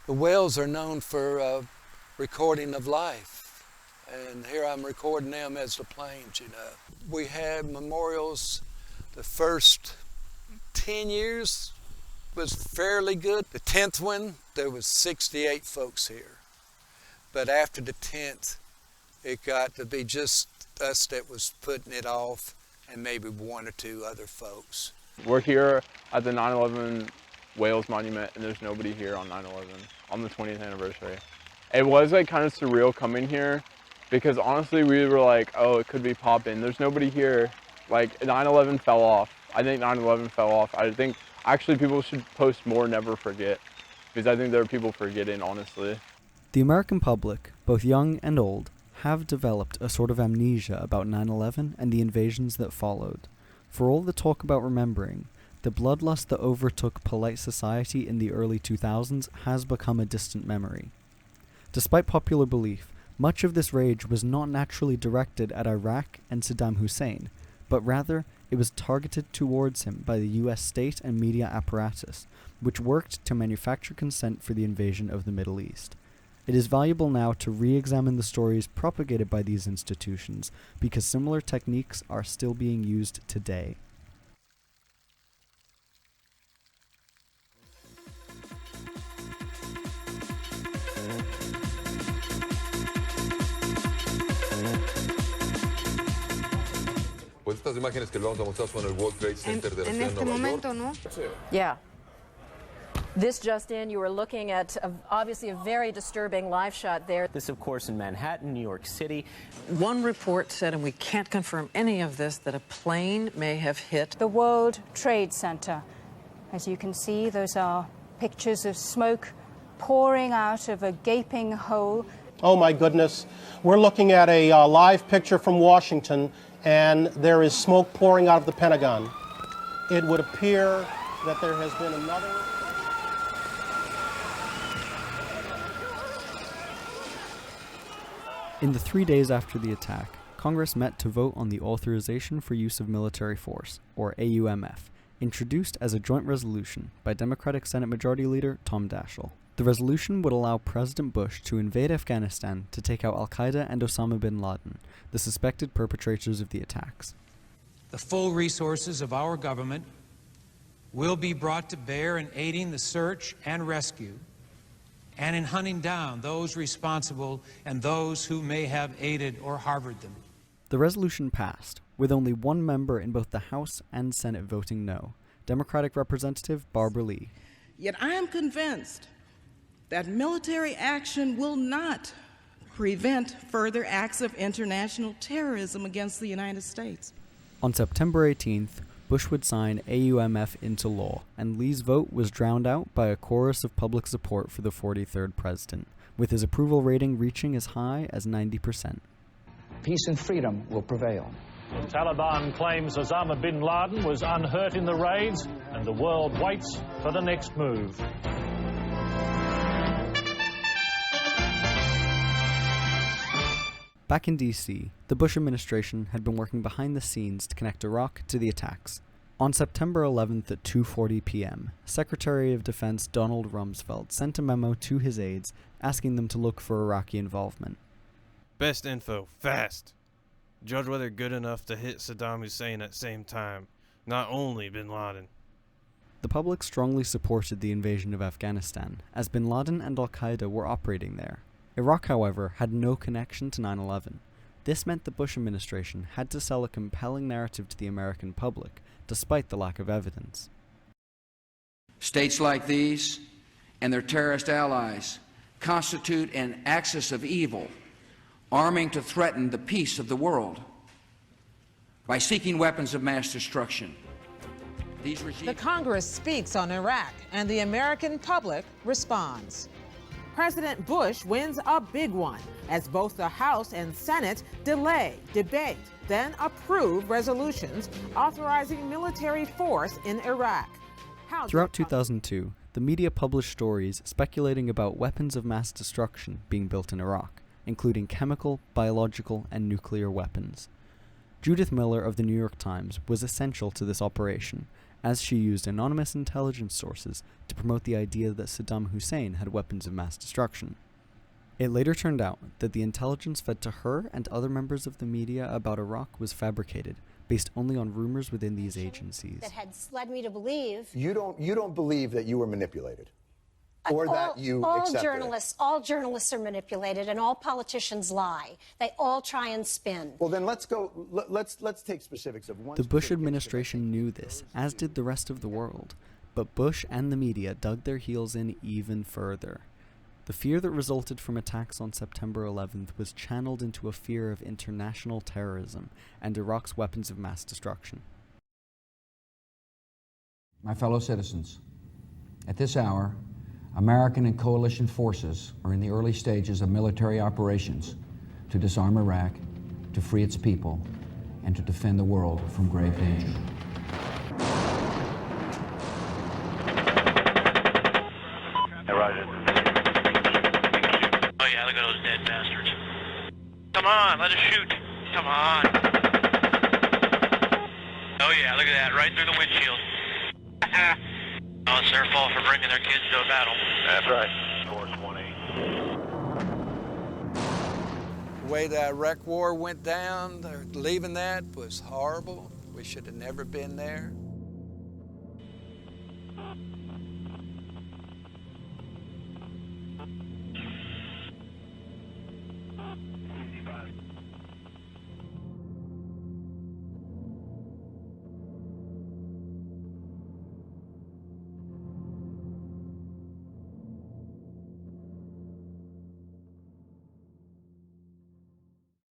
The whales are known for recording of life, and here I'm recording them as the planes, you know. We had memorials. The first 10 years was fairly good. The 10th one, there was 68 folks here. But after the 10th, it got to be just us that was putting it off, and maybe one or two other folks. We're here at the 9/11 Whales Monument, and there's nobody here on 9/11, on the 20th anniversary. It was like kind of surreal coming here, because honestly we were like, oh, it could be popping. There's nobody here. Like 9/11 fell off. I think 9/11 fell off. I think actually people should post more never forget, because I think there are people forgetting, honestly. The American public, both young and old, have developed a sort of amnesia about 9/11 and the invasions that followed. For all the talk about remembering, the bloodlust that overtook polite society in the early 2000s has become a distant memory. Despite popular belief, much of this rage was not naturally directed at Iraq and Saddam Hussein, but rather it was targeted towards him by the US state and media apparatus, which worked to manufacture consent for the invasion of the Middle East. It is valuable now to re-examine the stories propagated by these institutions, because similar techniques are still being used today. Pues estas imágenes que le vamos a mostrar son el World Trade Center de la ciudad de Nueva York. ¿no? Yeah. This just in, you were looking at obviously a very disturbing live shot there. This, of course, in Manhattan, New York City. One report said, and we can't confirm any of this, that a plane may have hit the World Trade Center. As you can see, those are pictures of smoke pouring out of a gaping hole. Oh my goodness. We're looking at a live picture from Washington, and there is smoke pouring out of the Pentagon. It would appear that there has been another... In the 3 days after the attack, Congress met to vote on the Authorization for Use of Military Force, or AUMF, introduced as a joint resolution by Democratic Senate Majority Leader Tom Daschle. The resolution would allow President Bush to invade Afghanistan to take out al-Qaeda and Osama bin Laden, the suspected perpetrators of the attacks. The full resources of our government will be brought to bear in aiding the search and rescue, and in hunting down those responsible and those who may have aided or harbored them. The resolution passed, with only one member in both the House and Senate voting no, Democratic Representative Barbara Lee. Yet I am convinced that military action will not prevent further acts of international terrorism against the United States. On September 18th, Bush would sign AUMF into law, and Lee's vote was drowned out by a chorus of public support for the 43rd president, with his approval rating reaching as high as 90%. Peace and freedom will prevail. The Taliban claims Osama bin Laden was unhurt in the raids, and the world waits for the next move. Back in D.C., the Bush administration had been working behind the scenes to connect Iraq to the attacks. On September 11th at 2:40 p.m., Secretary of Defense Donald Rumsfeld sent a memo to his aides asking them to look for Iraqi involvement. Best info, fast. Judge whether good enough to hit Saddam Hussein at same time, not only bin Laden. The public strongly supported the invasion of Afghanistan, as bin Laden and al-Qaeda were operating there. Iraq, however, had no connection to 9/11. This meant the Bush administration had to sell a compelling narrative to the American public, despite the lack of evidence. States like these and their terrorist allies constitute an axis of evil, arming to threaten the peace of the world by seeking weapons of mass destruction. The Congress speaks on Iraq, and the American public responds. President Bush wins a big one, as both the House and Senate delay, debate, then approve resolutions authorizing military force in Iraq. Throughout 2002, the media published stories speculating about weapons of mass destruction being built in Iraq, including chemical, biological, and nuclear weapons. Judith Miller of the New York Times was essential to this operation, as she used anonymous intelligence sources to promote the idea that Saddam Hussein had weapons of mass destruction. It later turned out that the intelligence fed to her and other members of the media about Iraq was fabricated, based only on rumors within these agencies. That had led me to believe You don't believe that you were manipulated, or that you accepted it. all journalists are manipulated, and all politicians lie. They all try and spin. Well, then let's go. Let's take specifics of one. The Bush specific administration knew this, as did the rest of the world, but Bush and the media dug their heels in even further. The fear that resulted from attacks on September 11th was channeled into a fear of international terrorism and Iraq's weapons of mass destruction. My fellow citizens, at this hour, American and coalition forces are in the early stages of military operations to disarm Iraq, to free its people, and to defend the world from grave danger. Roger. Oh yeah, look at those dead bastards. Come on, let us shoot. Come on. Oh yeah, look at that, right through the windshield. Oh, it's their fault for bringing their kids to a battle. That's right. Score 20. The way the Iraq War went down, leaving that was horrible. We should have never been there.